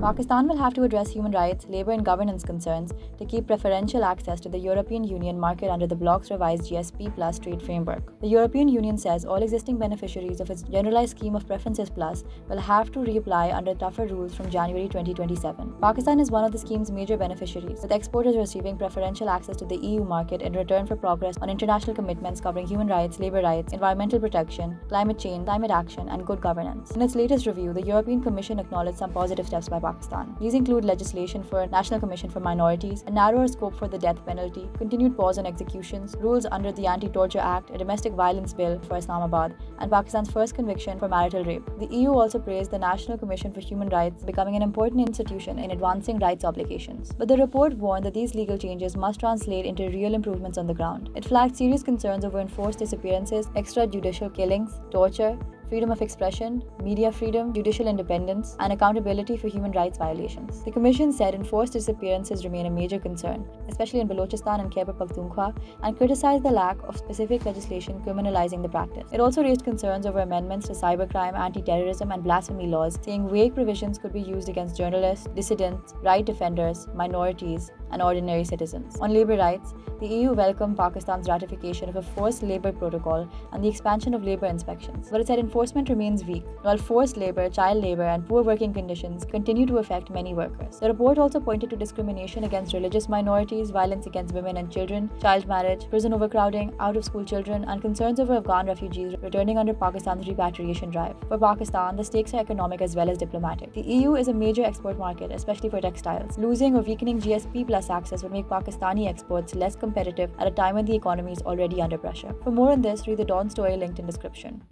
Pakistan will have to address human rights, labour and governance concerns to keep preferential access to the European Union market under the bloc's revised GSP Plus trade framework. The European Union says all existing beneficiaries of its generalised scheme of Preferences Plus will have to reapply under tougher rules from January 2027. Pakistan is one of the scheme's major beneficiaries, with exporters receiving preferential access to the EU market in return for progress on international commitments covering human rights, labour rights, environmental protection, climate change, climate action, and good governance. In its latest review, the European Commission acknowledged some positive steps by Pakistan. These include legislation for a National Commission for Minorities, a narrower scope for the death penalty, continued pause on executions, rules under the Anti-Torture Act, a domestic violence bill for Islamabad, and Pakistan's first conviction for marital rape. The EU also praised the National Commission for Human Rights becoming an important institution in advancing rights obligations. But the report warned that these legal changes must translate into real improvements on the ground. It flagged serious concerns over enforced disappearances, extrajudicial killings, torture, freedom of expression, media freedom, judicial independence, and accountability for human rights violations. The Commission said enforced disappearances remain a major concern, especially in Balochistan and Khyber Pakhtunkhwa, and criticized the lack of specific legislation criminalizing the practice. It also raised concerns over amendments to cybercrime, anti-terrorism, and blasphemy laws, saying vague provisions could be used against journalists, dissidents, right defenders, minorities, and ordinary citizens. On labour rights, the EU welcomed Pakistan's ratification of a forced labour protocol and the expansion of labour inspections, but it said enforcement remains weak, while forced labour, child labour, and poor working conditions continue to affect many workers. The report also pointed to discrimination against religious minorities, violence against women and children, child marriage, prison overcrowding, out-of-school children, and concerns over Afghan refugees returning under Pakistan's repatriation drive. For Pakistan, the stakes are economic as well as diplomatic. The EU is a major export market, especially for textiles. Losing or weakening GSP Plus access would make Pakistani exports less competitive at a time when the economy is already under pressure. For more on this, read the Dawn story linked in description.